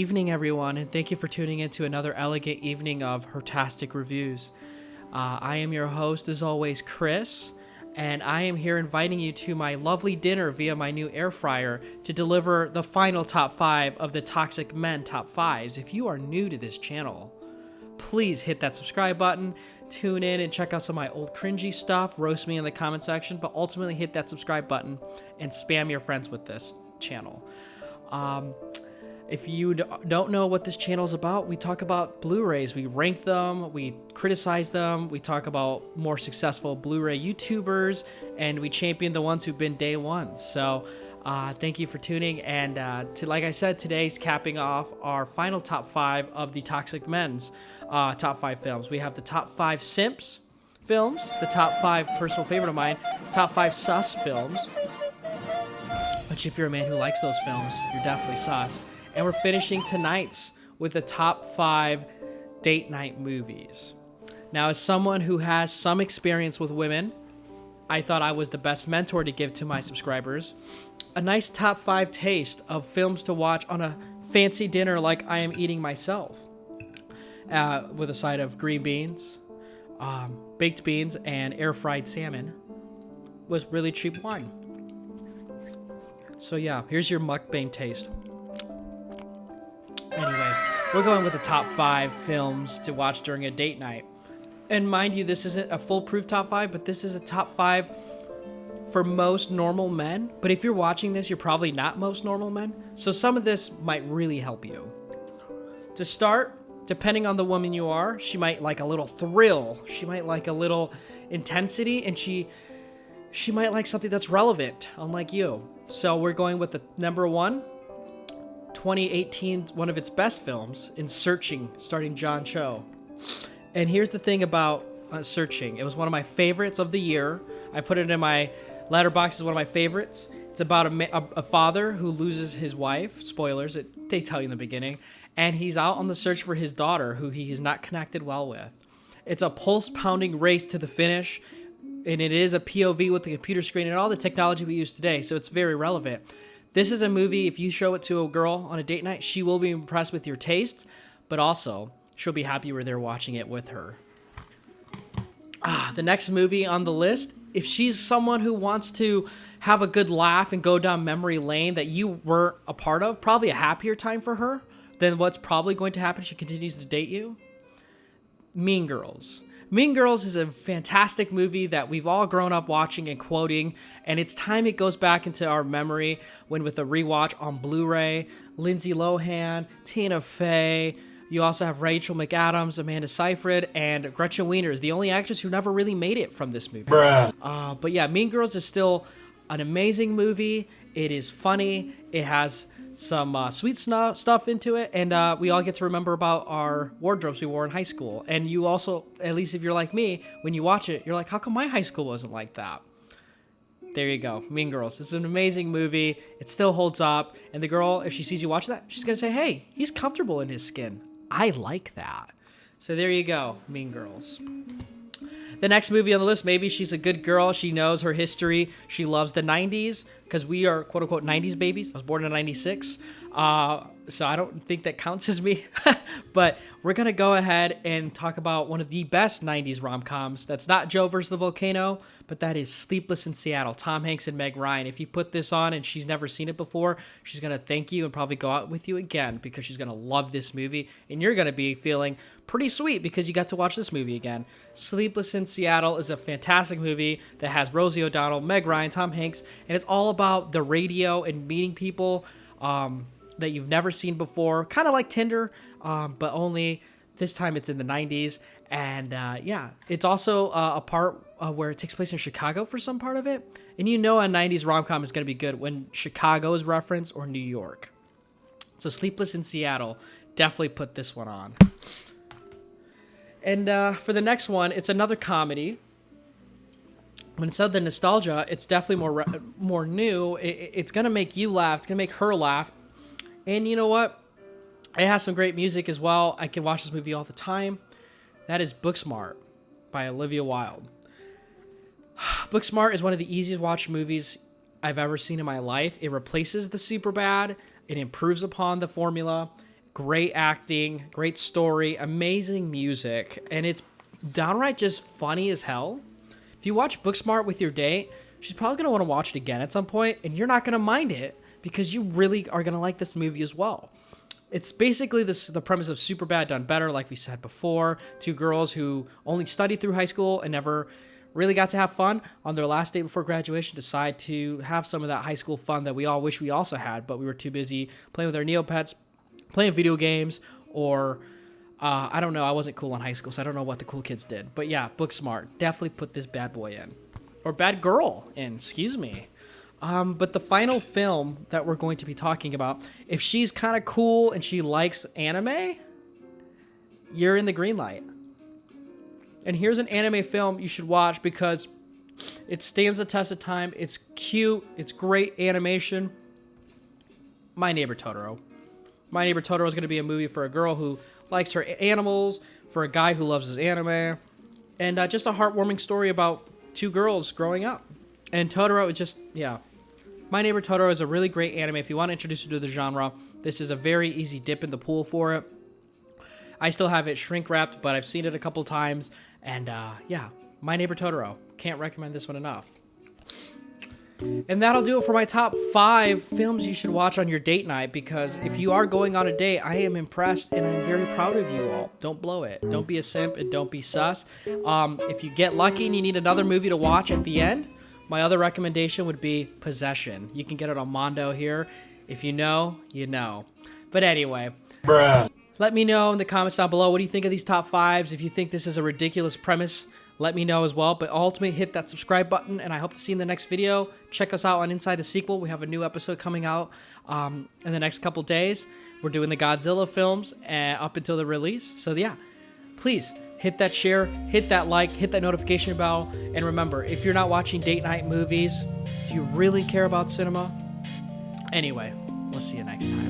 evening, everyone, and thank you for tuning in to another elegant evening of Hertastic Reviews. I am your host, as always, Chris, and I am here inviting you to my lovely dinner via my new air fryer to deliver the final top 5 of the Toxic Men top 5s. If you are new to this channel, please hit that subscribe button, tune in and check out some of my old cringy stuff, roast me in the comment section, but ultimately hit that subscribe button and spam your friends with this channel. If you don't know what this channel is about, we talk about Blu-rays. We rank them, we criticize them, we talk about more successful Blu-ray YouTubers, and we champion the ones who've been day one. So thank you for tuning, and like I said, today's capping off our final top 5 of the Toxic Men's top 5 films. We have the top 5 Simps films, the top 5 personal favorite of mine, top 5 sus films, which if you're a man who likes those films, you're definitely sus. And we're finishing tonight's with the top 5 date night movies. Now, as someone who has some experience with women, I thought I was the best mentor to give to my subscribers a nice top 5 taste of films to watch on a fancy dinner like I am eating myself, with a side of green beans, baked beans, and air-fried salmon with really cheap wine. So yeah, here's your mukbang taste. Anyway, we're going with the top 5 films to watch during a date night. And mind you, this isn't a foolproof top 5, but this is a top 5 for most normal men. But if you're watching this, you're probably not most normal men. So some of this might really help you. To start, depending on the woman you are, she might like a little thrill. She might like a little intensity, and she might like something that's relevant, unlike you. So we're going with the number 1. 2018, one of its best films, in Searching, starring John Cho. And here's the thing about Searching. It was one of my favorites of the year. I put it in my letterbox as one of my favorites. It's about a father who loses his wife. Spoilers, they tell you in the beginning. And he's out on the search for his daughter, who he is not connected well with. It's a pulse-pounding race to the finish, and it is a POV with the computer screen and all the technology we use today, so it's very relevant. This is a movie, if you show it to a girl on a date night, she will be impressed with your tastes, but also she'll be happy you're there watching it with her. The next movie on the list, if she's someone who wants to have a good laugh and go down memory lane that you weren't a part of, probably a happier time for her than what's probably going to happen if she continues to date you, Mean Girls. Mean Girls is a fantastic movie that we've all grown up watching and quoting, and it's time it goes back into our memory when with a rewatch on Blu-ray. Lindsay Lohan, Tina Fey, you also have Rachel McAdams, Amanda Seyfried, and Gretchen Wieners, is the only actress who never really made it from this movie. But yeah, Mean Girls is still an amazing movie. It is funny. It has some sweet stuff into it, and we all get to remember about our wardrobes we wore in high school. And you also, at least if you're like me, when you watch it, you're like, how come my high school wasn't like that? There you go, Mean Girls. It's an amazing movie. It still holds up, and the girl, if she sees you watch that, she's gonna say, hey, he's comfortable in his skin. I like that. So there you go, Mean Girls. The next movie on the list, maybe she's a good girl. She knows her history. She loves the 90s because we are quote-unquote 90s babies. I was born in 96, so I don't think that counts as me. But we're going to go ahead and talk about one of the best 90s rom-coms. That's not Joe versus the Volcano, but that is Sleepless in Seattle, Tom Hanks and Meg Ryan. If you put this on and she's never seen it before, she's going to thank you and probably go out with you again because she's going to love this movie, and you're going to be feeling pretty sweet because you got to watch this movie again. Sleepless in Seattle is a fantastic movie that has Rosie O'Donnell, Meg Ryan, Tom Hanks, and it's all about the radio and meeting people that you've never seen before, kind of like Tinder, but only this time it's in the 90s. And yeah, it's also a part where it takes place in Chicago for some part of it. And you know a 90s rom-com is going to be good when Chicago is referenced or New York. So Sleepless in Seattle, definitely put this one on. And for the next one, it's another comedy. When instead of the nostalgia, it's definitely more new. It's going to make you laugh. It's going to make her laugh. And you know what? It has some great music as well. I can watch this movie all the time. That is Booksmart by Olivia Wilde. Booksmart is one of the easiest watched movies I've ever seen in my life. It replaces the Superbad. It improves upon the formula. Great acting, great story, amazing music, and it's downright just funny as hell. If you watch Booksmart with your date, she's probably going to want to watch it again at some point, and you're not going to mind it because you really are going to like this movie as well. It's basically the premise of Superbad done better, like we said before. Two girls who only studied through high school and never really got to have fun on their last day before graduation decide to have some of that high school fun that we all wish we also had, but we were too busy playing with our Neopets, playing video games, or I don't know. I wasn't cool in high school, so I don't know what the cool kids did. But yeah, Booksmart. Definitely put this bad boy in. Or bad girl in, excuse me. But the final film that we're going to be talking about, if she's kind of cool and she likes anime, you're in the green light. And here's an anime film you should watch because it stands the test of time. It's cute. It's great animation. My Neighbor Totoro. My Neighbor Totoro is going to be a movie for a girl who likes her animals, for a guy who loves his anime, and just a heartwarming story about two girls growing up. And Totoro is just, yeah. My Neighbor Totoro is a really great anime. If you want to introduce you to the genre, this is a very easy dip in the pool for it. I still have it shrink wrapped, but I've seen it a couple times, and yeah, My Neighbor Totoro. Can't recommend this one enough. And that'll do it for my top 5 films you should watch on your date night, because if you are going on a date, I am impressed and I'm very proud of you all. Don't blow it. Don't be a simp and don't be sus. If you get lucky and you need another movie to watch at the end, my other recommendation would be Possession. You can get it on Mondo here. If you know, you know. But anyway, let me know in the comments down below. What do you think of these top 5s? If you think this is a ridiculous premise, let me know as well. But ultimately, hit that subscribe button, and I hope to see you in the next video. Check us out on Inside the Sequel. We have a new episode coming out in the next couple days. We're doing the Godzilla films up until the release. So yeah, please hit that share, hit that like, hit that notification bell. And remember, if you're not watching date night movies, do you really care about cinema? Anyway, we'll see you next time.